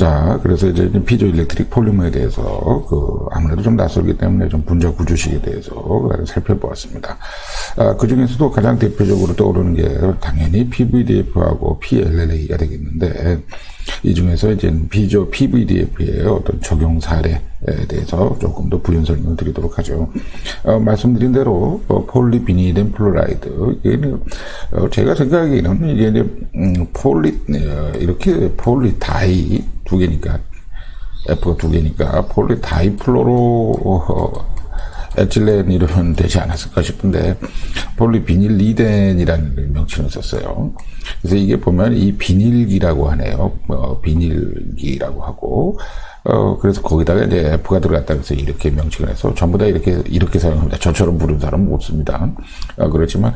자, 그래서 이제 피조 일렉트릭 폴리머에 대해서 아무래도 좀 낯설기 때문에 좀 분자 구조식에 대해서 살펴보았습니다. 그 중에서도 가장 대표적으로 떠오르는 게 당연히 PVDF하고 PLLA가 되겠는데, 이 중에서 이제 피조 PVDF의 어떤 적용 사례에 대해서 조금 더 부연 설명을 드리도록 하죠. 말씀드린 대로 폴리비니덴 플로라이드, 제가 생각하기에는 이게 이렇게 폴리다이 두 개니까, F가 두 개니까 폴리다이플로로 에틸렌 이러면 되지 않았을까 싶은데, 폴리비닐 리덴이라는 명칭을 썼어요. 그래서 이게 보면 이 비닐기라고 하네요. 비닐기라고 하고, 그래서 거기다가 이제 F가 들어갔다 그래서 이렇게 명칭을 해서 전부 다 이렇게 사용합니다. 저처럼 부르는 사람은 없습니다. 그렇지만,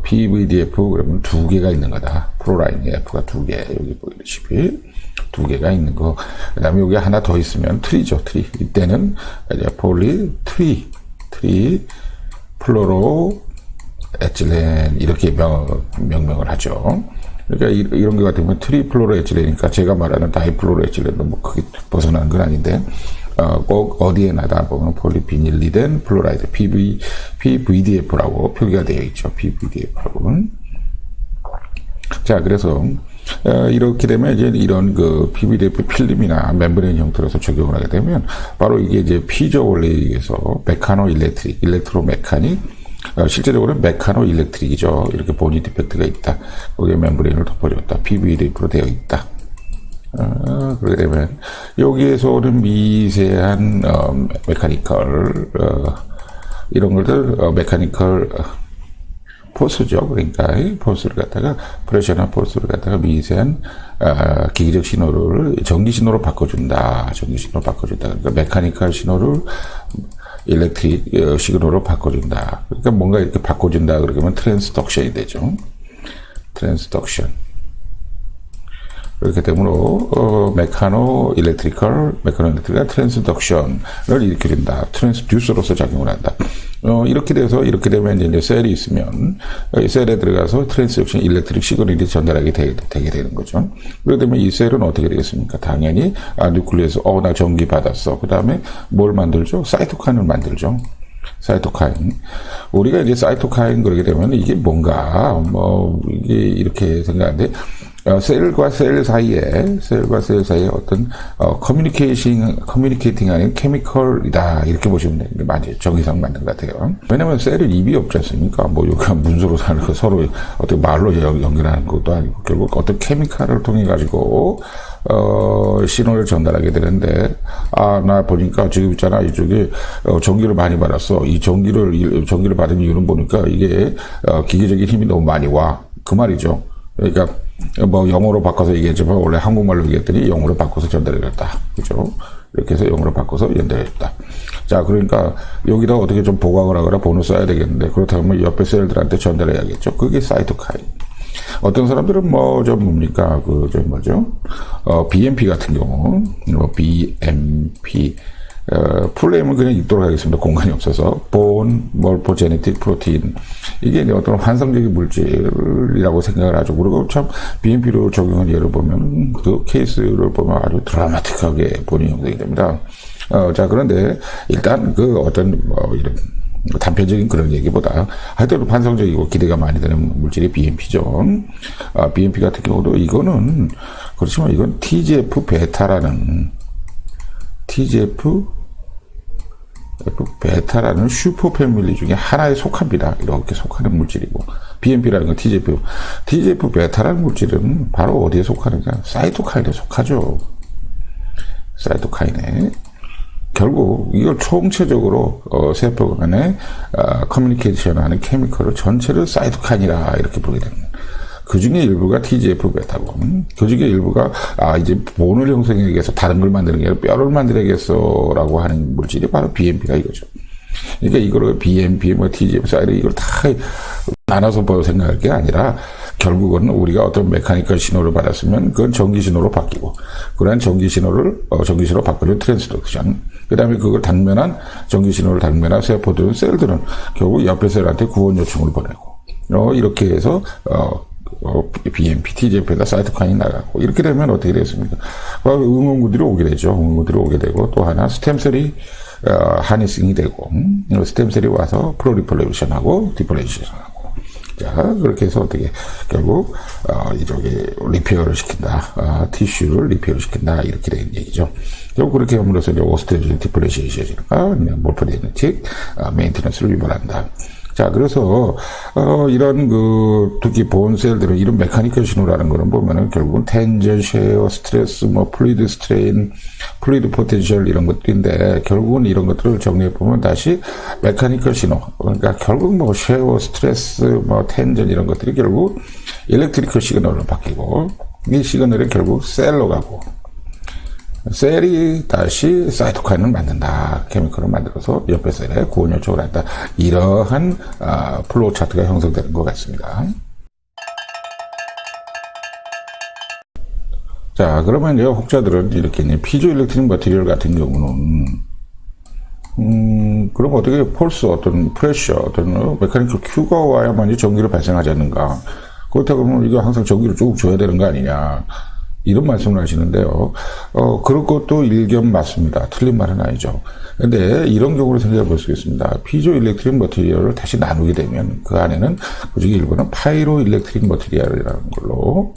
PVDF 그러면 두 개가 있는 거다. 프로라인에 F가 두 개, 여기 보이시피 두 개가 있는 거. 그 다음에 여기 하나 더 있으면 트리죠, 트리. 이때는 이제 트리 플로로 에틸렌 이렇게 명명을 하죠. 그러니까 이런 게 같으면 트리플로로 에틸렌이니까 제가 말하는 다이플로로 에틸렌도 뭐 크게 벗어나는 건 아닌데, 꼭 어디에나 다 보면 폴리비닐리덴 플로라이드 PVDF라고 표기가 되어 있죠. PVDF라고는. 자, 그래서 이렇게 되면 이제 이런 PVDF 필름이나 멤브레인 형태로서 적용을 하게 되면 바로 이게 이제 피조 원리에 의해서 메카노 일렉트릭, 일렉트로 메카닉, 실제적으로는 메카노 일렉트릭이죠. 이렇게 보니 디펙트가 있다. 거기에 멤브레인을 덮어줬다. PVDF로 되어 있다. 그렇게 되면 여기에서 오는 미세한 메카니컬 이런 것들 메카니컬 포스죠. 그러니까 포스를 갖다가 프레셔나 포스를 갖다가 미세한 기기적 신호를 전기 신호로 바꿔준다. 전기 신호로 바꿔준다. 그러니까 메카니컬 신호를 일렉트릭 시그널로 바꿔준다. 그러니까 뭔가 이렇게 바꿔준다. 그러면 트랜스덕션이 되죠. 트랜스덕션. 그렇게 되므로 메카노 일렉트리컬 트랜스덕션을 일으켜준다. 트랜스듀서로서 작용을 한다. 이렇게 되면 이제 셀이 있으면 이 셀에 들어가서 트랜스덕션 일렉트릭 시그널이 전달하게 되게 되는 거죠. 그렇게 되면 이 셀은 어떻게 되겠습니까? 당연히 뉴클리에서 나 전기 받았어. 그 다음에 뭘 만들죠? 사이토카인을 만들죠. 사이토카인. 우리가 이제 사이토카인 그러게 되면 이게 뭔가 이게 이렇게 생각하는데, 셀과 셀 사이에 어떤 커뮤니케이팅 하는 케미컬이다 이렇게 보시면 됩니다. 맞아요. 정의상 맞는 것 같아요. 왜냐면 셀은 입이 없지 않습니까? 여기가 문서로 사는 거 서로 어떻게 말로 연결하는 것도 아니고 결국 어떤 케미컬을 통해 가지고 신호를 전달하게 되는데, 나 보니까 지금 있잖아, 이쪽에 전기를 많이 받았어. 이 전기를 받은 이유는 보니까 이게 기계적인 힘이 너무 많이 와. 그 말이죠. 그러니까 영어로 바꿔서 얘기했지만 원래 한국말로 얘기했더니 영어로 바꿔서 전달해줬다. 그죠? 이렇게 해서 영어로 바꿔서 연달해줬다. 자, 그러니까 여기다 어떻게 좀 보강을 하거나 번호 써야 되겠는데, 그렇다면 옆에 셀들한테 전달해야겠죠. 그게 사이토카인. 어떤 사람들은 BMP 같은 경우, BMP, 풀네임은 그냥 읽도록 하겠습니다. 공간이 없어서. 본 몰포제네틱 프로테인. 이게 어떤 환상적인 물질이라고 생각을 하죠. 그리고 참, BMP로 적용한 예를 보면, 그 케이스를 보면 아주 드라마틱하게 본인 형성이 됩니다. 자, 그런데, 일단, 이런, 단편적인 그런 얘기보다, 하여튼 환상적이고 기대가 많이 되는 물질이 BMP죠. BMP 같은 경우도 이거는, 그렇지만 이건 TGF 베타라는 슈퍼 패밀리 중에 하나에 속합니다. 이렇게 속하는 물질이고, BMP라는 건 TGF 베타라는 물질은 바로 어디에 속하는가? 사이토카인에 속하죠. 사이토카인에. 결국 이걸 총체적으로 세포 간에 커뮤니케이션 하는 케미컬을 전체를 사이토카인이라 이렇게 부르게 됩니다. 그 중에 일부가 TGF 베타고, 그 중에 일부가, 이제 본을 형성하기 위해서 다른 걸 만드는 게 아니라 뼈를 만들어야겠어라고 하는 물질이 바로 BMP가 이거죠. 그러니까 이거를 BMP, TGF, 이걸 다 나눠서 생각할 게 아니라, 결국은 우리가 어떤 메카니컬 신호를 받았으면 그건 전기 신호로 바뀌고, 그런 전기 신호로 바꾸는 트랜스덕션. 그 다음에 그걸 전기 신호를 당면한 세포들은 셀들은 결국 옆에 셀한테 구원 요청을 보내고, 이렇게 해서, BMP, TGF에다 사이토카인이 나가고, 이렇게 되면 어떻게 되겠습니까? 응원구들이 오게 되죠. 응원구들이 오게 되고, 또 하나 스템셀이 하니싱이 되고, 스템셀이 와서 프로리폴레이션하고 디폴레이션하고. 자, 그렇게 해서 어떻게, 결국, 이쪽에 리페어를 시킨다. 티슈를 리페어를 시킨다. 이렇게 되는 얘기죠. 결국 그렇게 함으로써 이제 오스테오진 디플레이션이니까, 몰포디네틱, 메인테넌스를 유발한다. 자, 그래서, 이런 특히 보온셀들은 이런 메카니컬 신호라는 거는 보면은 결국은 텐전, 쉐어, 스트레스, 플루이드 스트레인, 플루이드 포텐셜 이런 것들인데, 결국은 이런 것들을 정리해보면 다시 메카니컬 신호. 그러니까 결국 쉐어, 스트레스, 텐전 이런 것들이 결국 일렉트리컬 시그널로 바뀌고, 이 시그널이 결국 셀로 가고, 셀이 다시 사이토카인을 만든다. 케미컬을 만들어서 옆에 셀에 고온 요청을 한다. 이러한 플로우 차트가 형성되는 것 같습니다. 자, 그러면 이제 혹자들은 이렇게 피조 일렉트릭 머티리얼 같은 경우는 그럼 어떻게 폴스, 어떤 프레셔, 어떤 메카니컬 큐가 와야만이 전기를 발생하지 않는가? 그렇다고 그러면 이거 항상 전기를 쭉 줘야 되는 거 아니냐? 이런 말씀을 하시는데요. 그럴 것도 일견 맞습니다. 틀린 말은 아니죠. 근데 이런 경우를 생각해 볼 수 있습니다. 피조 일렉트릭 머티리얼을 다시 나누게 되면 그 안에는 그중에 일부는 파이로 일렉트릭 머티리얼이라는 걸로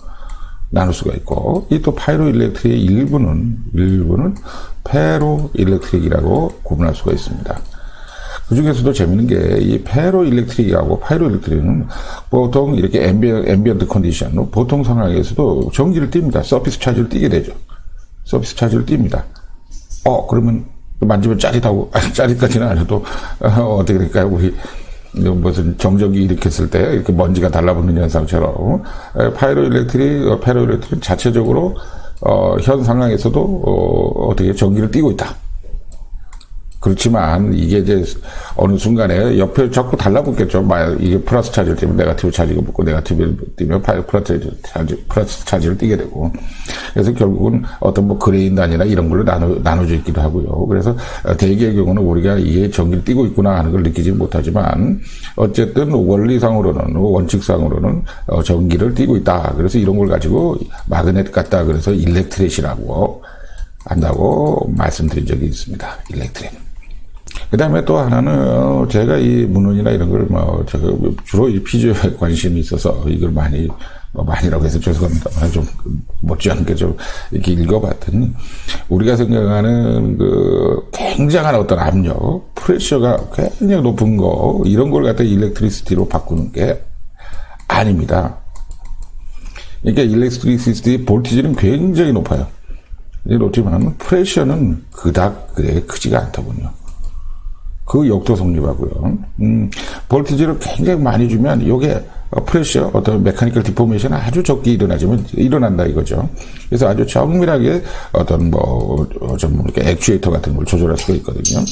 나눌 수가 있고, 이 또 파이로 일렉트릭의 일부는 페로 일렉트릭이라고 구분할 수가 있습니다. 그 중에서도 재밌는 게, 이 페로 일렉트릭하고 파이로 일렉트릭은 보통 이렇게 앰비언트 컨디션, 보통 상황에서도 전기를 띱니다. 서피스 차지를 띠게 되죠. 서피스 차지를 띱니다. 그러면 만지면 짜릿하고, 짜릿까지는 아니어도, 어떻게 될까요? 우리, 무슨 정전기 일으켰을 때 이렇게 먼지가 달라붙는 현상처럼, 페로 일렉트릭 자체적으로, 현 상황에서도, 어떻게 전기를 띠고 있다. 그렇지만 이게 이제 어느 순간에 옆에 자꾸 달라붙겠죠. 이게 플러스 차지를 띄면 네거티브 차지가 붙고, 네거티브를 띄면 플러스 차지를 띄게 되고, 그래서 결국은 어떤 그레인 단위나 이런 걸로 나눠져 있기도 하고요. 그래서 대개의 경우는 우리가 이게 전기를 띄고 있구나 하는 걸 느끼지 못하지만, 어쨌든 원리상으로는, 원칙상으로는 전기를 띄고 있다. 그래서 이런 걸 가지고 마그넷 같다. 그래서 일렉트렛이라고 한다고 말씀드린 적이 있습니다. 일렉트렛. 그 다음에 또 하나는, 제가 이 문헌이나 이런 걸, 제가 주로 이 피조에 관심이 있어서 이걸 많이라고 해서 죄송합니다만, 좀 못지않게 좀 이렇게 읽어봤더니, 우리가 생각하는 굉장한 어떤 압력, 프레셔가 굉장히 높은 거, 이런 걸 갖다 일렉트리시티로 바꾸는 게 아닙니다. 그러니까 일렉트리시티 볼티지는 굉장히 높아요. 높지만 프레셔는 그닥 크지가 않더군요. 그 역도 성립하고요. 볼티지를 굉장히 많이 주면 요게 프레셔, 어떤 메카니컬 디포메이션은 아주 적게 일어난다 이거죠. 그래서 아주 정밀하게 어떤 좀 이렇게 액추에이터 같은 걸 조절할 수가 있거든요.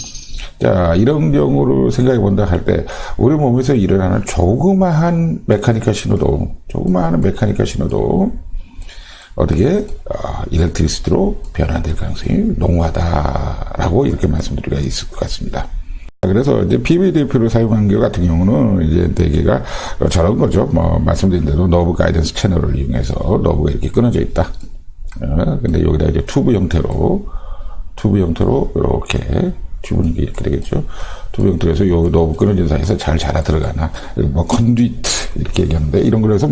자, 이런 경우를 생각해 본다 할 때, 우리 몸에서 일어나는 조그마한 메카니컬 신호도 어떻게 일렉트리시티로 변환될 가능성이 농후하다라고 이렇게 말씀드리기가 있을 것 같습니다. 그래서 이제 PVDF를 사용한 경우 같은 경우는 이제 대개가 저런 거죠. 말씀드린 대로 너브 가이던스 채널을 이용해서 너브가 이렇게 끊어져 있다. 근데 여기다 이제 튜브 형태로 이렇게 튜브는 이렇게 되겠죠. 튜브 형태로 해서 요 너브 끊어진 사이에서 잘 자라 들어가나, 컨듀이트 이렇게 얘기하는데, 이런 거에서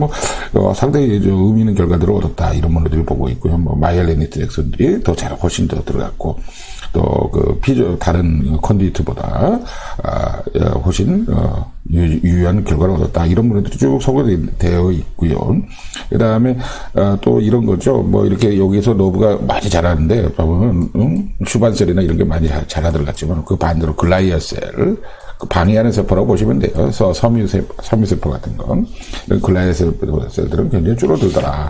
상당히 의미 있는 결과들을 얻었다, 이런 모노들을 보고 있고요. 마이엘레니트 액션들이 훨씬 더 들어갔고, 또 다른 컨듀이트보다 훨씬 유효한 결과를 얻었다, 이런 모노들이 쭉 소개되어 있고요. 그 다음에 또 이런 거죠. 이렇게 여기서 너브가 많이 자라는데 보면 슈반셀이나 이런 게 많이 자라 들어갔지만, 그 반대로 글라이아셀, 방해하는 세포라고 보시면 돼요. 섬유세포 같은 건. 글라이아 셀들은 굉장히 줄어들더라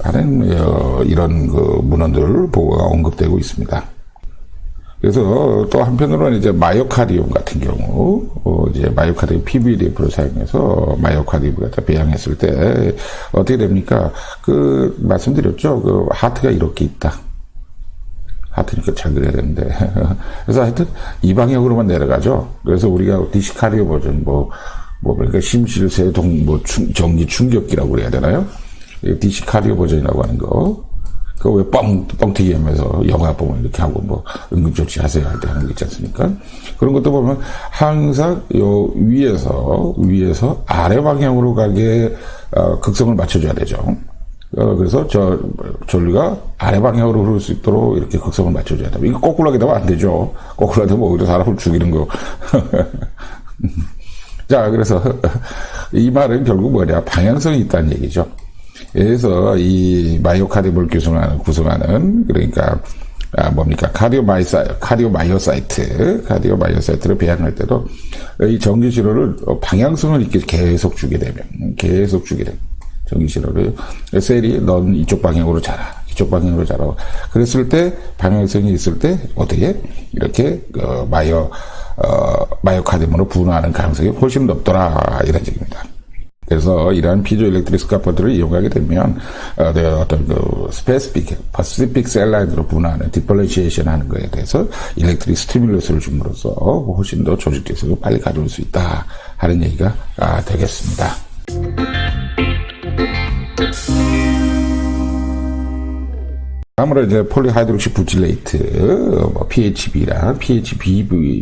하는, 이런 문헌들 보고가 언급되고 있습니다. 그래서 또 한편으로는 이제 마이오카디움 같은 경우, 이제 마이오카디움 PVDF를 사용해서 마이오카디움을 갖다 배양했을 때 어떻게 됩니까? 말씀드렸죠. 하트가 이렇게 있다. 하트니까 잘 그려야 되는데. 그래서 하여튼 이 방향으로만 내려가죠. 그래서 우리가 디시카리오 버전, 그러니까 심실세동, 전기 충격기라고 그래야 되나요? DC 카디오 버전이라고 하는 거. 그거 왜 뻥튀기 하면서 영화 보면 이렇게 하고 응급조치 하세요 할 때 하는 거 있지 않습니까? 그런 것도 보면 항상 요 위에서 아래 방향으로 가게, 극성을 맞춰줘야 되죠. 그래서 전류가 아래 방향으로 흐를 수 있도록 이렇게 극성을 맞춰줘야 돼요. 이거 거꾸로 하게 되면 안 되죠. 거꾸로 하게 되면 오히려 사람을 죽이는 거. 자, 그래서 이 말은 결국 뭐냐, 방향성이 있다는 얘기죠. 그래서 이 마이오카디움을 구성하는 그러니까 카디오 마이오사이트를 배양할 때도 이 전기 신호를 방향성을 이렇게 계속 주게 되면 전기 신호를 셀이 넌 이쪽 방향으로 자라. 그랬을 때 방향성이 있을 때 어떻게 이렇게 마이오카디움으로 분화하는 가능성이 훨씬 높더라 이런 얘기입니다. 그래서 이러한 피조엘렉트릭 스카포드를 이용하게 되면 어떤 퍼시픽 셀라인으로 분화하는 디퍼런시에이션 하는 거에 대해서 일렉트릭 스티뮬러스를 줌으로써 훨씬 더 조직 개선을 빨리 가져올 수 있다 하는 얘기가 되겠습니다. 다음으로 이제 폴리하이드록시 부틸레이트, PHB랑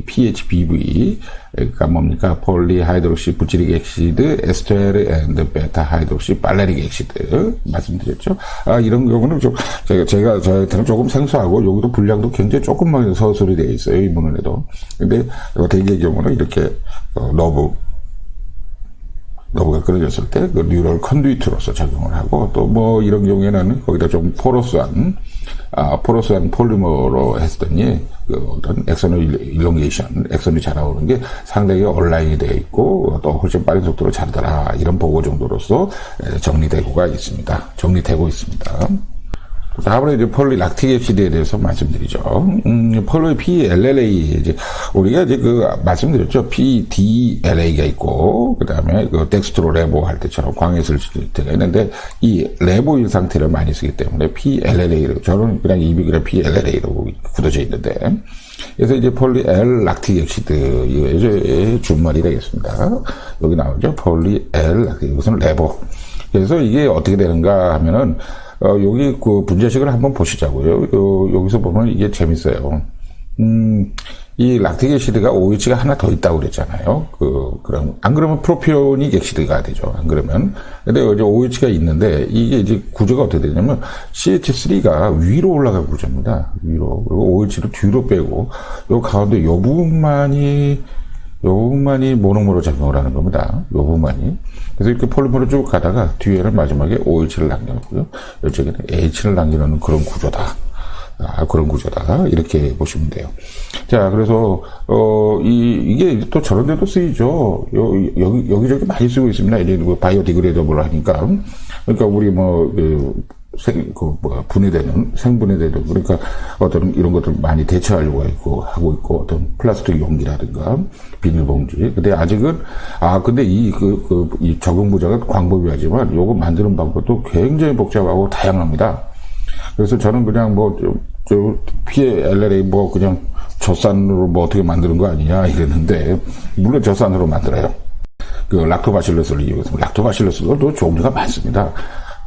PHBV가 뭡니까? 폴리하이드록시 부틸릭 액시드, 에스테르 앤드 베타 하이드록시 발레릭 액시드 말씀드렸죠. 이런 경우는 좀 저한테는 조금 생소하고 여기도 분량도 굉장히 조금만 서술이 되어 있어요. 이 문헌에도. 근데 대개의 경우는 이렇게 너브가 끊어졌을 때 그 뉴럴 컨듀이트로서 작용을 하고 또 이런 경우에는 거기다 좀 포러스한 폴리머로 했더니 그 어떤 엑소노 일롱게이션, 엑선이 자라오는 게 상당히 온라인이 되어 있고 또 훨씬 빠른 속도로 자라더라 이런 보고 정도로서 정리되고 있습니다. 다음으로 이제 폴리락틱 액시드에 대해서 말씀드리죠. 폴리 PLLA, 이제, 우리가 이제 말씀드렸죠. PDLA가 있고, 그 다음에 덱스트로 레보 할 때처럼 광해슬 때가 있는데, 이 레보일 상태를 많이 쓰기 때문에 PLLA로, 저는 그냥 입이 그냥 PLLA로 굳어져 있는데, 그래서 이제 폴리 L 락틱 액시드의 준말이 되겠습니다. 여기 나오죠. 폴리 L 락틱, 이것은 레보. 그래서 이게 어떻게 되는가 하면은, 여기 분자식을 한번 보시자고요. 여기서 보면 이게 재밌어요. 이 락틱 액시드가 OH가 하나 더 있다고 그랬잖아요. 안 그러면 프로피오닉 액시드가 되죠. 안 그러면. 근데 이제 OH가 있는데, 이게 이제 구조가 어떻게 되냐면, CH3가 위로 올라가는 구조입니다. 위로. 그리고 OH를 뒤로 빼고, 요 가운데 요 부분만이 모노머로 작용을 하는 겁니다. 요 부분만이. 그래서 이렇게 폴리머로 쭉 가다가 뒤에는 마지막에 OH를 남겨놓고요. 이쪽에는 H를 남겨놓는 그런 구조다. 이렇게 보시면 돼요. 자, 그래서, 이게 또 저런 데도 쓰이죠. 여기저기 많이 쓰고 있습니다. 이제 바이오디그레이더블 하니까. 그러니까 우리 생분해되는, 그러니까 어떤 이런 것들 많이 대처하려고 하고 있고, 어떤 플라스틱 용기라든가, 비닐봉지. 근데 아직은, 근데 이 적용 부자가 광범위하지만, 요거 만드는 방법도 굉장히 복잡하고 다양합니다. 그래서 저는 그냥 PLLA 그냥 젖산으로 어떻게 만드는 거 아니냐 이랬는데, 물론 젖산으로 만들어요. 락토바실러스를 이용해서, 락토바실러스도 종류가 많습니다.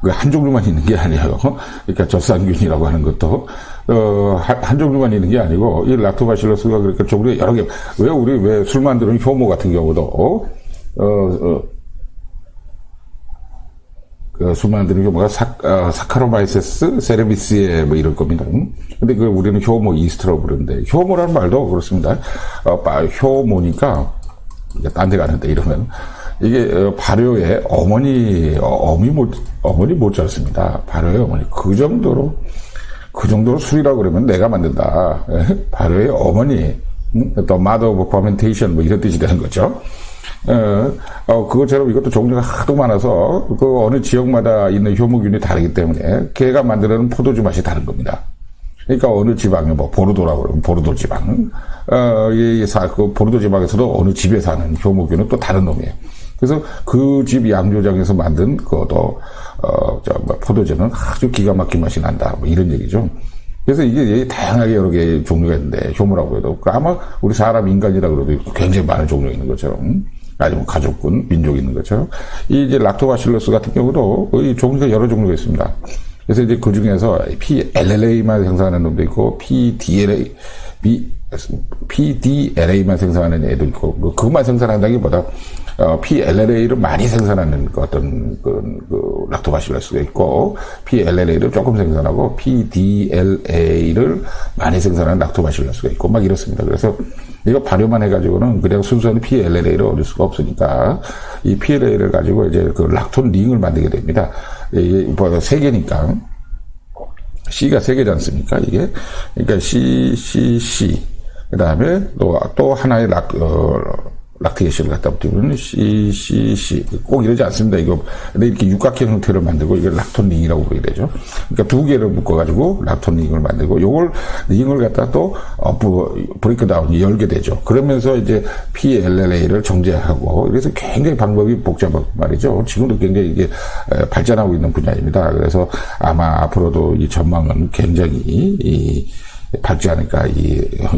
한 종류만 있는 게 아니에요. 그러니까 젖산균이라고 하는 것도, 한 종류만 있는 게 아니고, 이 락토바실러스가 그러니까 종류가 여러 개, 왜 술 만드는 효모 같은 경우도, 술 만드는 효모가 사카로마이세스 세레비스에 이럴 겁니다. 근데 우리는 효모 이스트라고 부르는데, 효모라는 말도 그렇습니다. 효모니까, 딴 데 가는데 이러면, 이게 발효의 어머니 못지않습니다. 발효의 어머니. 그 정도로 술이라고 그러면 내가 만든다. 발효의 어머니, 또 mother of fermentation 이런 뜻이 되는 거죠. 그것처럼 이것도 종류가 하도 많아서 어느 지역마다 있는 효모균이 다르기 때문에 걔가 만드는 포도주 맛이 다른 겁니다. 그러니까 어느 지방에 보르도라고 그러면 보르도 지방, 보르도 지방에서도 어느 집에 사는 효모균은 또 다른 놈이에요. 그래서 그 집 양조장에서 만든 포도주는 아주 기가 막힌 맛이 난다. 이런 얘기죠. 그래서 이게 다양하게 여러 개의 종류가 있는데, 효모라고 해도 아마 우리 사람 인간이라고 해도 굉장히 많은 종류가 있는 것처럼. 아니면 가족군, 민족이 있는 거죠. 이 이제 락토바실러스 같은 경우도 이 종류가 여러 종류가 있습니다. 그래서 이제 그 중에서 PLLA만 생산하는 놈도 있고, PDLA만 생산하는 애도 있고, 그것만 생산한다기보다, PLLA를 많이 생산하는 어떤, 락토바실러스가 있고, PLLA를 조금 생산하고, PDLA를 많이 생산하는 락토바실러스가 있고, 막 이렇습니다. 그래서, 이거 발효만 해가지고는 그냥 순수한 PLLA를 얻을 수가 없으니까, 이 PLLA를 가지고 이제 그 락톤 링을 만들게 됩니다. 이게 뭐, 3개니까. C가 3개지 않습니까, 이게? 그러니까 C. 그 다음에 또 하나의 락티게이션을 갖다 붙이면 C. 꼭 이러지 않습니다, 이거. 근데 이렇게 육각형 형태를 만들고 이걸 락톤 링이라고 부르게 되죠. 그러니까 2개를 묶어가지고 락톤 링을 만들고 요걸 링을 갖다 또, 브레이크 다운, 열게 되죠. 그러면서 이제 PLLA를 정제하고, 그래서 굉장히 방법이 복잡하고 말이죠. 지금도 굉장히 이게 발전하고 있는 분야입니다. 그래서 아마 앞으로도 이 전망은 굉장히 밝지 않을까.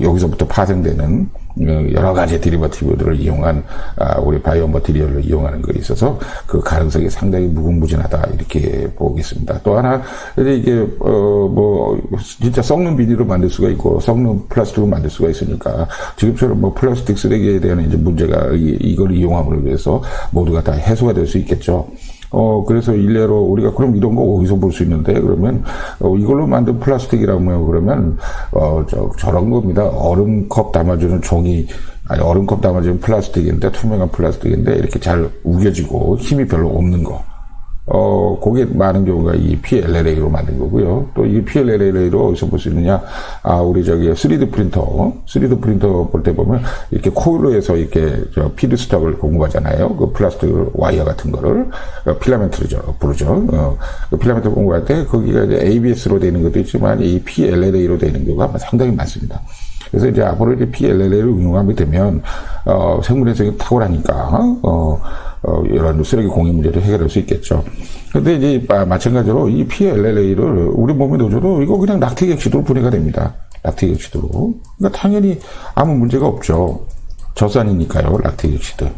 여기서부터 파생되는 여러 가지 데리버티브들을 이용한 우리 바이오 머티리얼을 이용하는 거에 있어서 그 가능성이 상당히 무궁무진하다 이렇게 보겠습니다. 또 하나 이게 진짜 썩는 비닐을 만들 수가 있고 썩는 플라스틱을 만들 수가 있으니까 지금처럼 플라스틱 쓰레기에 대한 이제 문제가 이걸 이용함으로 해서 모두가 다 해소가 될 수 있겠죠. 그래서 일례로 우리가 그럼 이런 거 어디서 볼 수 있는데 그러면 이걸로 만든 플라스틱이라면 그러면 저런 겁니다. 얼음컵 담아주는 얼음컵 담아주는 플라스틱인데 투명한 플라스틱인데 이렇게 잘 우겨지고 힘이 별로 없는 거. 그게 많은 경우가 이 PLLA로 만든 거고요. 또 이 PLLA로 어디서 볼 수 있느냐? 우리 3D 프린터 볼 때 보면 이렇게 코일로 해서 이렇게 피드스톡을 공급하잖아요. 그 플라스틱 와이어 같은 거를 필라멘트로 부르죠. 그 필라멘트 공급할 때 거기가 이제 ABS로 되는 것도 있지만 이 PLLA로 되는 경우가 상당히 많습니다. 그래서 이제 앞으로 이제 PLLA를 응용하게 되면 생물해성이 탁월하니까 이런 쓰레기 공해 문제도 해결할 수 있겠죠. 근데 이제 마찬가지로 이 PLLA를 우리 몸에 넣어줘도 이거 그냥 락틱 액시드로 분해가 됩니다. 락틱 액시드로. 그러니까 당연히 아무 문제가 없죠. 젖산이니까요, 락틱 액시드.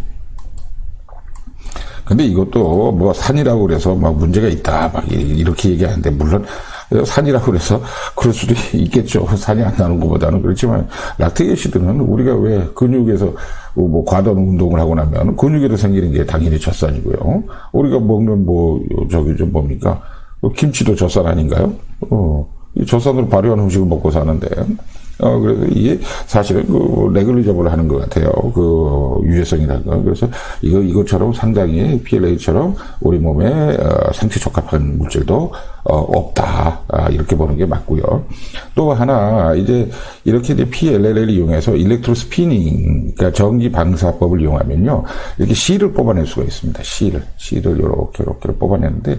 근데 이것도 산이라고 그래서 문제가 있다, 이렇게 얘기하는데, 물론, 산이라고 그래서 그럴 수도 있겠죠. 산이 안 나는 것보다는. 그렇지만, 락틱 애시드는 우리가 왜 근육에서 과도한 운동을 하고 나면 근육에도 생기는 게 당연히 젖산이고요. 우리가 먹는 뭡니까? 김치도 젖산 아닌가요? 이 젖산으로 발효한 음식을 먹고 사는데, 그래서 이게 사실은 네글리저블 하는 것 같아요. 유해성이라는 거. 그래서 이것처럼 상당히 PLA처럼 우리 몸에 생체 적합한 물질도 없다. 이렇게 보는 게 맞고요. 또 하나, 이제 PLLA를 이용해서 일렉트로 스피닝, 그러니까 전기 방사법을 이용하면요. 이렇게 실을 뽑아낼 수가 있습니다. 실을 이렇게 뽑아내는데,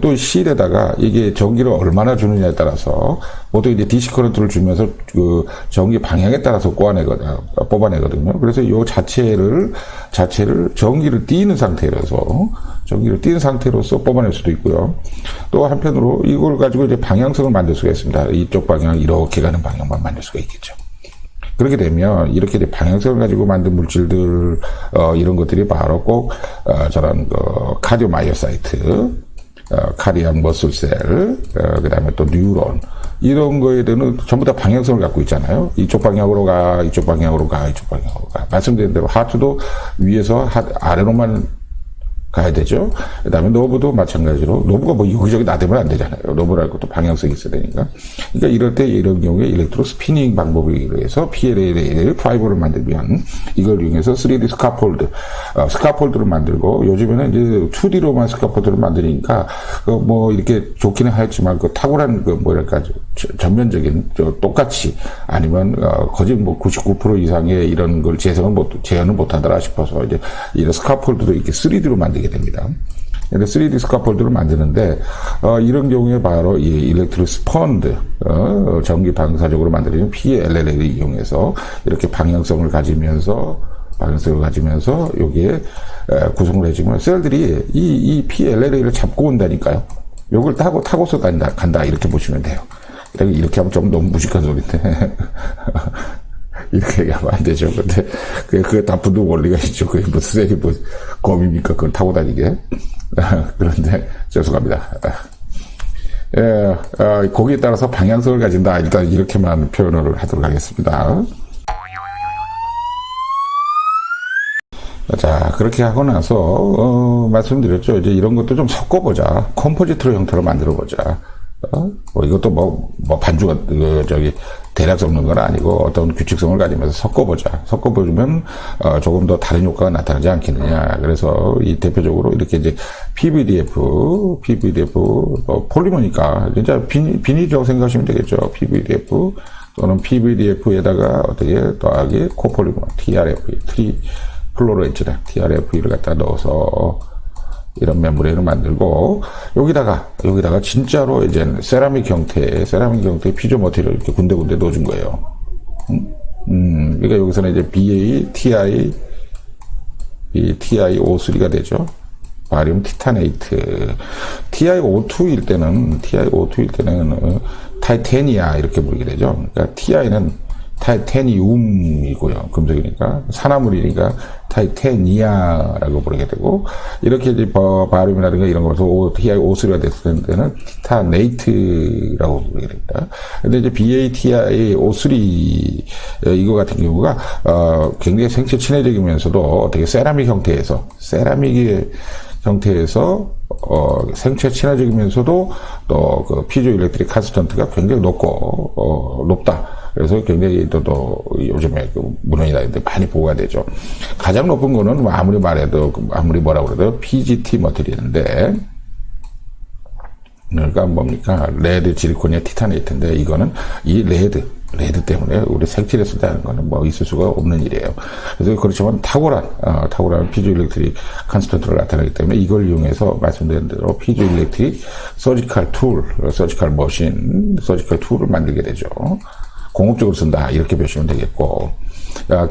또 실에다가 이게 전기를 얼마나 주느냐에 따라서 보통 이제 DC 커런트를 주면서 전기 방향에 따라서 뽑아내거든요. 그래서 이 자체를 전기를 띄는 상태로서 뽑아낼 수도 있고요. 또 한편으로 이걸 가지고 이제 방향성을 만들 수가 있습니다. 이쪽 방향 이렇게 가는 방향만 만들 수가 있겠죠. 그렇게 되면 이렇게 방향성을 가지고 만든 물질들 이런 것들이 바로 꼭 저런 카디오마이오사이트, 카디악 머슬셀, 그다음에 또 뉴런 이런 거에 대한 전부 다 방향성을 갖고 있잖아요. 이쪽 방향으로 가. 말씀드린 대로 하트도 위에서 아래로만 가야 되죠. 그 다음에 노브도 마찬가지로, 노브가 여기저기 나대면 안 되잖아요. 노브랄 것도 방향성이 있어야 되니까. 그러니까 이럴 때 이런 경우에 일렉트로 스피닝 방법에 의해서 PLLA 파이버를 만들면 이걸 이용해서 3D 스카폴드를 만들고, 요즘에는 이제 2D로만 스카폴드를 만드니까 이렇게 좋기는 하였지만 탁월한 전면적인 똑같이 아니면 거의 99% 이상의 이런 걸 재현을 못하더라 싶어서 이제 이런 스카폴드도 이렇게 3D로 만들게 됩니다. 3D 스카폴드를 만드는데 이런 경우에 바로 이 일렉트로 스펀드 전기 방사적으로 만들어진 PLLA를 이용해서 이렇게 방향성을 가지면서 여기에 구성을 해주면 셀들이 이 PLLA를 잡고 온다니까요. 요걸 타고서 간다 이렇게 보시면 돼요. 이렇게 하면 좀 너무 무식한 소리인데 이렇게 얘기하면 안 되죠. 근데 그게 다 붙는 원리가 있죠. 그게 무슨 셀이 뭐 검입니까? 그걸 타고 다니게. 그런데 죄송합니다. 거기에 따라서 방향성을 가진다. 일단 이렇게만 표현을 하도록 하겠습니다. 자, 그렇게 하고 나서, 말씀드렸죠. 이제 이런 것도 좀 섞어보자. 컴포지트로 형태로 만들어보자. 이것도 반주가, 대략 섞는 건 아니고 어떤 규칙성을 가지면서 섞어보자. 섞어보면, 조금 더 다른 효과가 나타나지 않겠느냐. 그래서 이 대표적으로 이렇게 이제 PVDF, 폴리머니까, 진짜 비닐이라고 생각하시면 되겠죠. PVDF 또는 PVDF에다가 어떻게 더하기 코폴리머, TRF, 플로로에치랑 TRF를 갖다 넣어서 이런 멤브레인을 만들고 여기다가 진짜로 이제 세라믹 형태의 피조 머티리얼 이렇게 군데군데 넣어준 거예요. 그러니까 여기서는 이제 BA, TiO3가 되죠. 바리움 티타네이트. TiO2일 때는 타이테니아 이렇게 부르게 되죠. 그러니까 TI는 타이테니움이고요. 금속이니까. 산화물이니까 타이테니아라고 부르게 되고, 이렇게 이제 바륨이라든가 이런 거에서 TiO3가 됐을 때는 티타네이트라고 부르게 됩니다. 근데 이제 BATiO3, 이거 같은 경우가, 굉장히 생체 친해적이면서도 어떻게 세라믹 형태에서, 생체 친화적이면서도 또 그 피조 일렉트릭 컨스턴트가 굉장히 높다. 그래서 굉장히 또 요즘에 그 문헌이나 이런 데 많이 보고가 되죠. 가장 높은 거는 아무리 뭐라고 그래도 PGT 머티리얼인데, 그러니까 뭡니까? 레드 지리코니아 티타네이트인데, 이거는 이 레드 때문에 우리 생체를 쓰다는 거는 있을 수가 없는 일이에요. 그래서 그렇지만 탁월한 피조 일렉트릭 컨스턴트를 나타내기 때문에 이걸 이용해서 말씀드린 대로 피조 일렉트릭 서지컬 툴을 만들게 되죠. 공업적으로 쓴다. 이렇게 보시면 되겠고.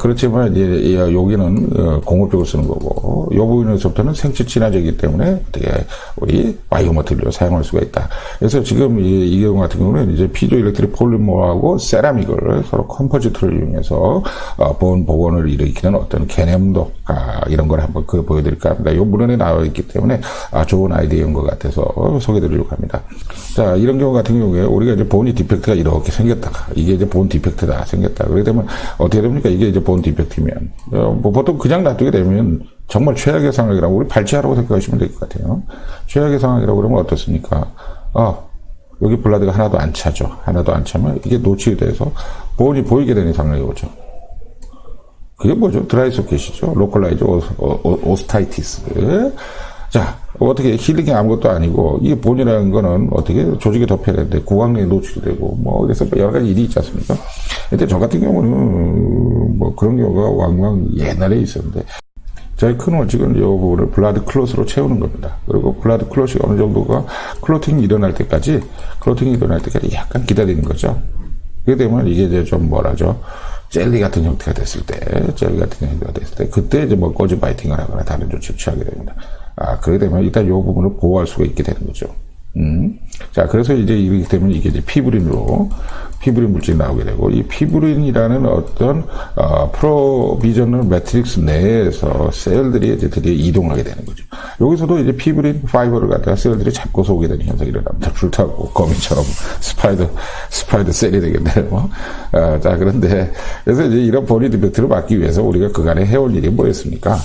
그렇지만 이제 여기는 공업적으로 쓰는 거고, 이 부분에서부터는 생체 친화적이기 때문에 어떻게 우리 바이오머티리얼을 사용할 수가 있다. 그래서 지금 이 경우 같은 경우는 이제 피조 일렉트릭 폴리머하고 세라믹을 서로 컴포지트를 이용해서 본 복원을 일으키는 어떤 개념도 이런 걸 한번 보여드릴까 합니다. 이 문헌에 나와 있기 때문에 좋은 아이디어인 것 같아서 소개드리려고 합니다. 자, 이런 경우 같은 경우에 우리가 이제 본이 디펙트가 이렇게 생겼다가 이게 이제 본 디펙트다 생겼다. 그렇게 되면 어떻게 됩니까? 이게 이제 본 디펙트면 보통 그냥 놔두게 되면 정말 최악의 상황이라고 우리 발치하라고 생각하시면 될 것 같아요. 최악의 상황이라고 그러면 어떻습니까? 여기 블라드가 하나도 안 차죠. 하나도 안 차면 이게 노출이 돼서 본이 보이게 되는 상황이 오죠. 그게 뭐죠? 드라이 소켓이죠. 로컬라이즈 오스타이티스. 자, 어떻게 힐링이 아무것도 아니고 이게 본이라는 거는 어떻게 조직에 덮여야 되는데 구강에 노출이 되고 그래서 여러 가지 일이 있지 않습니까? 근데 저 같은 경우는 그런 경우가 왕왕 옛날에 있었는데 저희 큰 원칙은 이 부분을 블라드 클롯으로 채우는 겁니다. 그리고 블라드 클롯이 어느 정도가 클로팅이 일어날 때까지 약간 기다리는 거죠. 그렇게 되면 이게 이제 좀 젤리 같은 형태가 됐을 때, 그때 이제 거즈 바이팅을 하거나 다른 조치를 취하게 됩니다. 그렇게 되면 일단 이 부분을 보호할 수가 있게 되는 거죠. 자, 그래서 이제 이렇게 되면 이게 이제 피브린 물질이 나오게 되고, 이 피브린이라는 어떤, 프로비저널 매트릭스 내에서 셀들이 이제 드디어 이동하게 되는 거죠. 여기서도 이제 피브린 파이버를 갖다가 셀들이 잡고서 오게 되는 현상이 일어납니다. 불타고 거미처럼 스파이더 셀이 되겠네요. 자, 그런데, 그래서 이제 이런 보디 디펙트를 막기 위해서 우리가 그간에 해올 일이 뭐였습니까?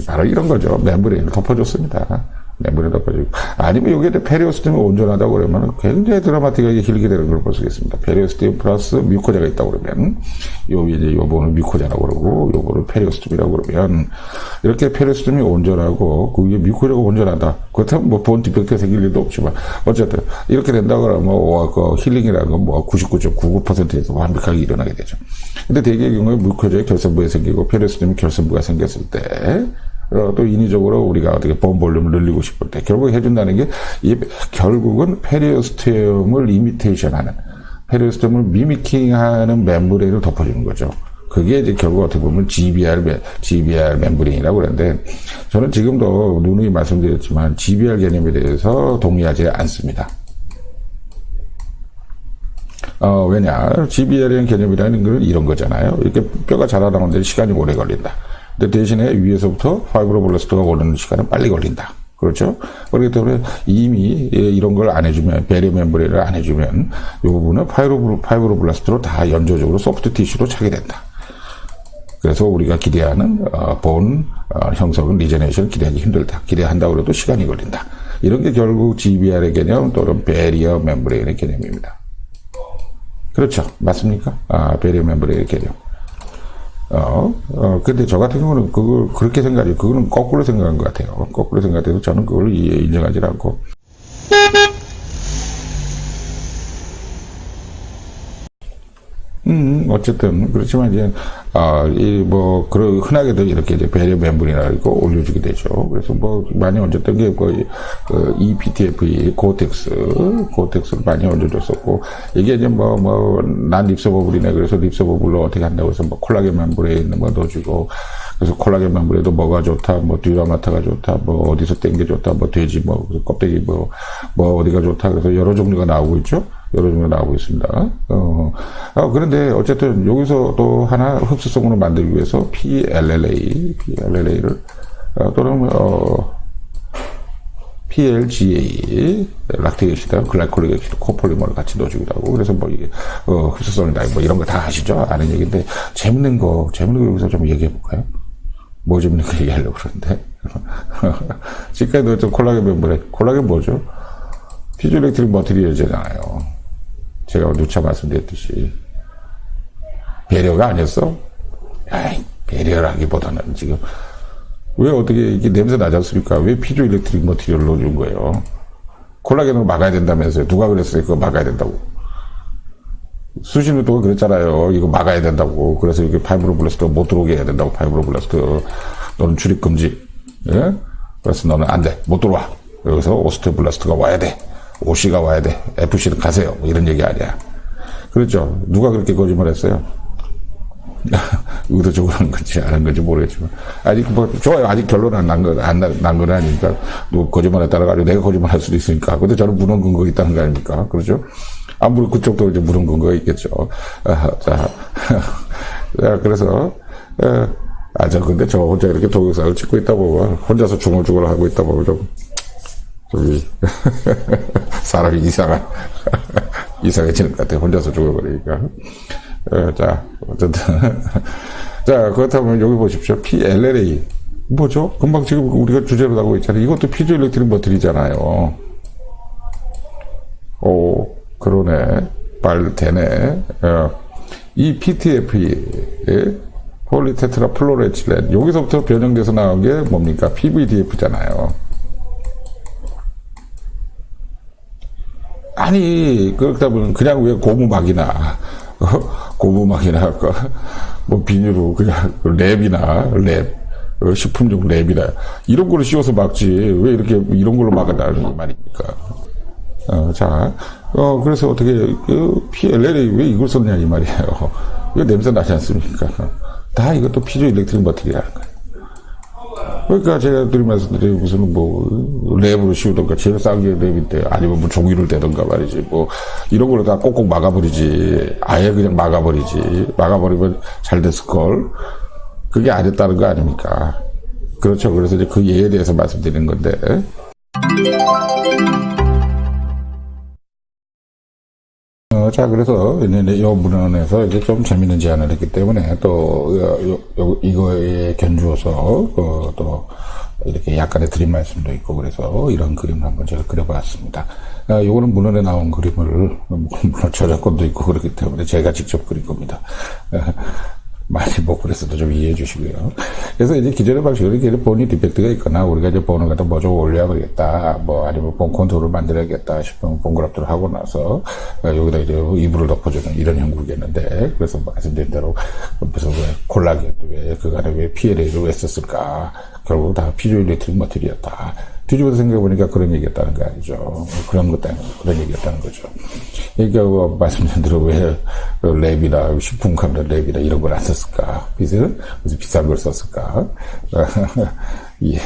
바로 이런 거죠. 멤브레인을 덮어줬습니다. 멤브레인 덮어주고. 아니면 여기에 페리오스팀이 온전하다고 그러면 굉장히 드라마틱하게 힐게 되는 걸 볼 수 있습니다. 페리오스팀 플러스 뮤코자가 있다고 그러면, 요거는 뮤코자라고 그러고, 요거를 페리오스팀이라고 그러면, 이렇게 페리오스팀이 온전하고, 그 위에 뮤코자가 온전하다. 그렇다면 본 디펙트가 생길 일도 없지만, 어쨌든, 이렇게 된다 그러면, 힐링이라는 건 99.99%에서 완벽하게 일어나게 되죠. 근데 대개의 경우에 뮤코자의 결선부에 생기고, 페리오스팀이 결선부가 생겼을 때, 또 인위적으로 우리가 어떻게 본 볼륨을 늘리고 싶을 때 결국 해준다는 게 결국은 페리오스템을 이미테이션하는 페리오스템을 미미킹하는 멤브레인을 덮어주는 거죠. 그게 이제 결국 어떻게 보면 GBR 멤브레인이라고 그러는데 저는 지금도 누누이 말씀드렸지만 GBR 개념에 대해서 동의하지 않습니다. 왜냐, GBL이라는 개념이라는 건 이런 거잖아요. 이렇게 뼈가 자라나는데 시간이 오래 걸린다. 근데 대신에 위에서부터 파이브로블라스트가 오르는 시간은 빨리 걸린다. 그렇죠? 그렇기 때문에 이미 이런 걸 안 해주면, 배리어 멤브레인을 안 해주면, 이 부분은 파이브로블라스트로 다 연조적으로 소프트 티슈로 차게 된다. 그래서 우리가 기대하는 본 형성은 리제네이션 기대하기 힘들다. 기대한다고 해도 시간이 걸린다. 이런 게 결국 GBR의 개념 또는 배리어 멤브레인의 개념입니다. 그렇죠? 맞습니까? 배리어 멤브레인의 개념. 근데 저 같은 경우는 그걸 그렇게 생각하지, 그거는 거꾸로 생각한 것 같아요. 거꾸로 생각해서 저는 그걸 인정하지 않고. 어쨌든, 그렇지만 이제, 흔하게도 이렇게 이제 배려 멤브리나고 올려주게 되죠. 그래서 많이 얹었던 게 거의, EPTFE, 고텍스를 많이 얹어줬었고, 이게 이제 난 립서버블이네. 그래서 립서버블로 어떻게 한다고 해서 콜라겐 멤브레인 넣어주고, 그래서 콜라겐 멤브레인도 뭐가 좋다, 듀라마타가 좋다, 어디서 땡겨 좋다, 돼지, 껍데기, 어디가 좋다. 그래서 여러 종류가 나오고 있죠. 여러 종류가 나오고 있습니다. 그런데 어쨌든 여기서 또 하나 흡수성으로 만들기 위해서 PLLA를, 또는, PLGA, 락틱 엑시드, 글라이콜릭 엑시드, 코폴리머를 같이 넣어주기도 하고, 그래서 이게, 흡수성이다, 이런 거 다 아시죠? 아는 얘기인데, 재밌는 거 여기서 좀 얘기해 볼까요? 뭐 재밌는 거 얘기하려고 그러는데. 지금까지 넣었던 콜라겐 멤브레인. 콜라겐 뭐죠? 피조일렉트릭 머티리얼이잖아요. 제가 누차 말씀드렸듯이. 배려가 아니었어? 배려라기보다는 지금, 왜 어떻게 이게 냄새 나지 않습니까? 왜 피조일렉트릭 머티리얼을 넣어준 거예요? 콜라겐을 막아야 된다면서요. 누가 그랬어요? 그거 막아야 된다고. 수십 년 동안 그랬잖아요. 이거 막아야 된다고. 그래서 이렇게 파이브로블라스트가 못 들어오게 해야 된다고. 파이브로블라스트. 너는 출입 금지. 예? 그래서 너는 안 돼. 못 들어와. 여기서 오스테오블라스트가 와야 돼. OC가 와야 돼. FC는 가세요. 이런 얘기 아니야. 그렇죠. 누가 그렇게 거짓말 했어요? 의도적으로 한 건지 안 한 건지 모르겠지만. 아직 좋아요. 아직 결론은 난 건 아니니까. 누가 거짓말에 따라가지고 내가 거짓말 할 수도 있으니까. 근데 저는 무는 근거가 있다는 거 아닙니까? 그렇죠? 아무리 그쪽도 이제 무는 근거가 있겠죠. 자, 그래서, 근데 저 혼자 이렇게 동영상을 찍고 있다 보면, 혼자서 중얼중얼 하고 있다 보면 사람이 이상해지는 것 같아요. 혼자서 중얼거리니까. 자, 어쨌든. 자, 그렇다면 여기 보십시오. PLLA. 뭐죠? 금방 지금 우리가 주제로 나오고 있잖아요. 이것도 피조일렉트릭 머티리잖아요. 그러네. 되네. 이 PTFE, 폴리테트라 플로레틸렌. 여기서부터 변형돼서 나온 게 뭡니까? PVDF잖아요. 아니, 그렇다 보면 그냥 왜 고무막이나, 비닐로 그냥 랩, 식품용 랩이나, 이런 걸로 씌워서 막지. 왜 이렇게 이런 걸로 막아다는 말입니까? 그래서 어떻게, PLLA 왜 이걸 썼냐, 이 말이에요. 이거 냄새 나지 않습니까? 다 이것도 피조일렉트릭 머티리얼이라는 거예요. 그러니까 제가 드린 말씀드린 무슨 랩으로 씌우던가, 제일 싼 게 랩인데, 아니면 종이를 대던가 말이지, 이런 걸로 다 꼭꼭 막아버리지. 아예 그냥 막아버리지. 막아버리면 잘 됐을걸. 그게 안 됐다는 거 아닙니까? 그렇죠. 그래서 이제 그 예에 대해서 말씀드리는 건데. 자, 그래서, 이 문헌에서 이제 좀 재밌는 제안을 했기 때문에, 이거에 견주어서, 또, 이렇게 약간의 드림 말씀도 있고, 그래서 이런 그림을 한번 제가 그려봤습니다. 요거는 문헌에 나온 그림을, 물론 저작권도 있고 그렇기 때문에 제가 직접 그린 겁니다. 많이 그래서도 좀 이해해 주시고요. 그래서 이제 기존의 방식으로 이렇게 본이 디펙트가 있거나, 우리가 이제 본을 갖다 좀 올려야겠다, 아니면 본 컨트롤을 만들어야겠다 싶으면 본 그래프를 하고 나서, 여기다 이제 이불을 덮어주는 이런 형국이었는데, 그래서 말씀드린 대로, 그래서 왜 콜라겐, 그간에 왜 PLA를 왜 썼을까? 결국 다 피조일렉트릭 머티리얼이었다. 뒤집어서 생각해보니까 그런 얘기였다는 거 아니죠. 그런 얘기였다는 거죠. 그러니까 말씀드린 대로 왜 랩이나 식품 카메라 랩이나 이런 걸 안 썼을까? 그래서 비싼 걸 썼을까? 예.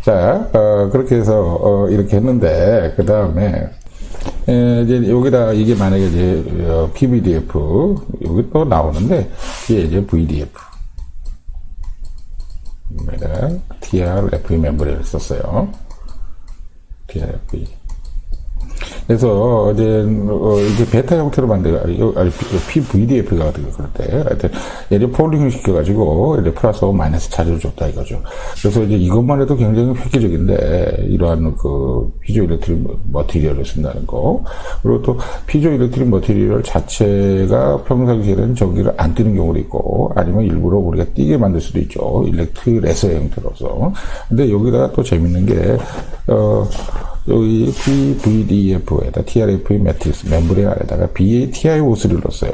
자, 그렇게 해서 이렇게 했는데, 그 다음에 이제 여기다 이게 만약에 이제 PVDF 여기 또 나오는데 이게 이제 VDF. 내가 TRFV 멤버리를 썼어요. TRFV. 그래서 이제 베타 형태로 PVDF가 그럴 때 하여튼 얘를 폴링을 시켜가지고 이제 플러스 마이너스 자료를 줬다 이거죠. 그래서 이제 이것만 해도 굉장히 획기적인데 이러한 그 피조 일렉트릭 머티리얼을 쓴다는 거, 그리고 또 피조 일렉트릭 머티리얼 자체가 평상시에는 전기를 안 띄는 경우도 있고 아니면 일부러 우리가 띄게 만들 수도 있죠. 일렉트릭 레서 형태로서. 근데 여기다가 또 재밌는 게 여기 PVDF에다 TRFV 매트릭스 멤브레인 안에다가 BATiO3를 넣었어요.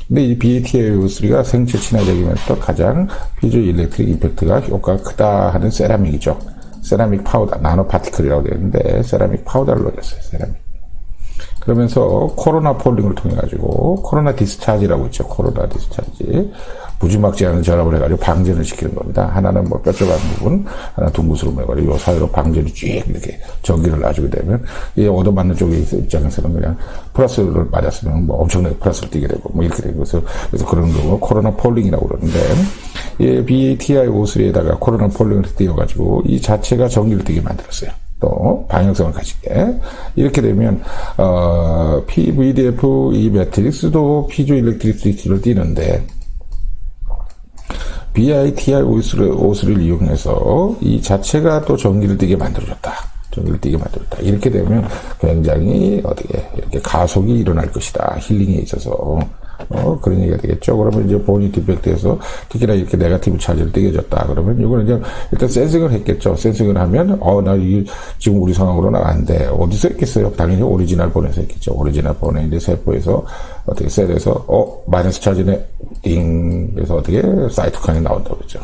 근데 이 BATiO3가 생체 친화적이면서 가장 피조 일렉트릭 임팩트가 효과가 크다 하는 세라믹이죠. 세라믹 파우더, 나노 파티클이라고 되어 있는데 세라믹 파우더를 넣었어요. 세라믹. 그러면서 코로나 폴링을 통해 가지고 코로나 디스차지라고 있죠. 코로나 디스차지. 무지막지 않은 전압을 해가지고 방전을 시키는 겁니다. 하나는 뭐 뾰족한 부분, 하나 둥그스름을 해가지고 요 사이로 방전이 쭉 이렇게 전기를 놔주게 되면, 이 얻어맞는 쪽의 입장에서는 그냥 플러스를 맞았으면 뭐 엄청나게 플러스를 띄게 되고, 뭐 이렇게 되고, 그래서 그런 거 코로나 폴링이라고 그러는데, 이 BATiO3에다가 코로나 폴링을 띄워가지고, 이 자체가 전기를 띄게 만들었어요. 또 방향성을 가지게. 이렇게 되면 PVDF 이 매트릭스도 피조 일렉트리시티를 띄는데 BATiO3를 이용해서 이 자체가 또 전기를 띄게 만들어줬다. 전기를 띄게 만들었다. 이렇게 되면 굉장히 이렇게 가속이 일어날 것이다. 힐링에 있어서. 그런 얘기가 되겠죠. 그러면 이제 본인 디펙트에서 특히나 이렇게 네거티브 차지를 띄게 줬다. 그러면 이거는 이제 일단 센싱을 했겠죠. 센싱을 하면, 나 이게 지금 우리 상황으로는 안 돼. 어디서 했겠어요? 당연히 오리지널 본에서 했겠죠. 오리지널 본에 이제 세포에서 어떻게 셀에서, 마이너스 차지네. 띵. 그래서 어떻게 사이토카인이 나온다고 그랬죠.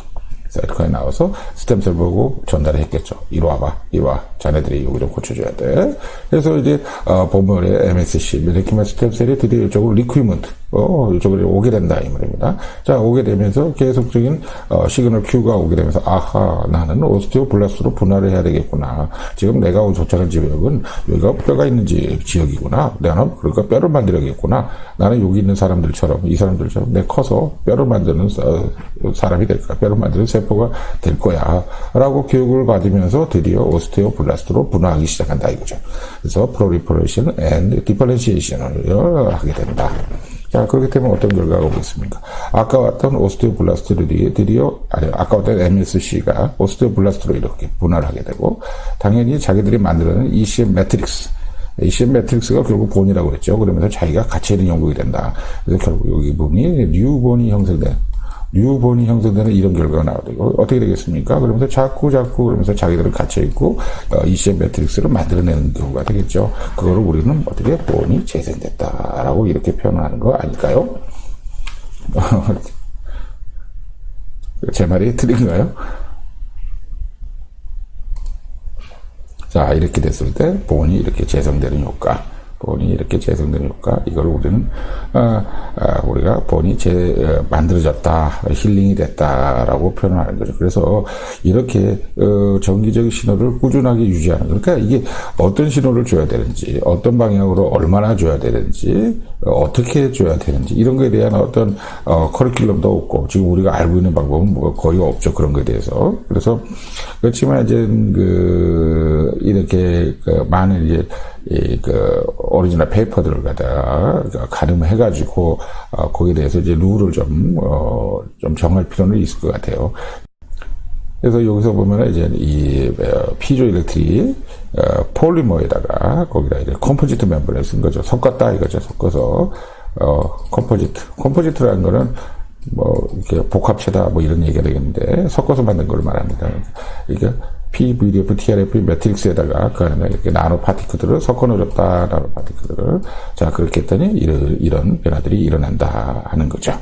사이토카인이 나와서 스템셀 보고 전달을 했겠죠. 이리 와봐. 이리 와. 자네들이 여기 좀 고쳐줘야 돼. 그래서 이제, 보물의 MSC, 메리키마 스템셀이 드디어 이쪽으로 리퀴먼트, 이쪽으로 오게 된다. 이 말입니다. 자, 오게 되면서 계속적인, 시그널 Q가 오게 되면서, 아하, 나는 오스티오블라스트로 분할을 해야 되겠구나. 지금 내가 도착한 지역은 여기가 뼈가 있는 지역이구나. 나는 그러니까 뼈를 만들어야겠구나. 나는 여기 있는 사람들처럼, 이 사람들처럼 내 커서 뼈를 만드는 사람이 될 거야. 뼈를 만드는 세포가 될 거야. 라고 교육을 받으면서 드디어 오스티오블라스트로 분화하기 시작한다 이거죠. 그래서 프로리퍼레이션 앤 디퍼렌시에이션을 하게 된다. 자, 그렇게 되면 어떤 결과가 오겠습니까? 아까 왔던 오스티오블라스트들이 아까 왔던 MSC가 오스티오블라스트로 이렇게 분할을 하게 되고, 당연히 자기들이 만들어낸 ECM 매트릭스, ECM 매트릭스가 결국 본이라고 그랬죠. 그러면서 자기가 갇혀있는 영국이 된다. 그래서 결국 여기 부분이 뉴본이 형성되는 이런 결과가 나오고, 어떻게 되겠습니까? 그러면서 자꾸 그러면서 자기들은 갇혀있고, ECM 매트릭스를 만들어내는 경우가 되겠죠. 그거를 우리는 어떻게 본이 재생됐다라고 이렇게 표현하는 거 아닐까요? 제 말이 틀린가요? 자, 이렇게 됐을 때 본이 이렇게 재생되는 효과. 본이 이렇게 재생되는 효과, 이걸 우리는, 우리가 본이 만들어졌다, 힐링이 됐다라고 표현하는 거죠. 그래서 이렇게, 정기적 신호를 꾸준하게 유지하는, 그러니까 이게 어떤 신호를 줘야 되는지, 어떤 방향으로 얼마나 줘야 되는지, 어떻게 줘야 되는지, 이런 거에 대한 어떤, 커리큘럼도 없고, 지금 우리가 알고 있는 방법은 뭐 거의 없죠. 그런 거에 대해서. 그래서, 그렇지만 이제, 이렇게, 많은 이제, 오리지널 페이퍼들을 갖다가 가늠해가지고, 거기에 대해서 이제 룰을 좀 정할 필요는 있을 것 같아요. 그래서 여기서 보면은 이제 이 피조 일렉트릭, 폴리머에다가 거기다 이제 컴포지트 멤버를 쓴 거죠. 섞었다 이거죠. 섞어서, 컴포지트라는 거는 뭐, 이렇게 복합체다 뭐 이런 얘기가 되겠는데, 섞어서 만든 걸 말합니다. 이게 PVDF, TRF 매트릭스에다가 그 안에 이렇게 나노 파티클들을 섞어 놓으셨다, 나노 파티클들을. 자, 그렇게 했더니 이런 변화들이 일어난다 하는 거죠.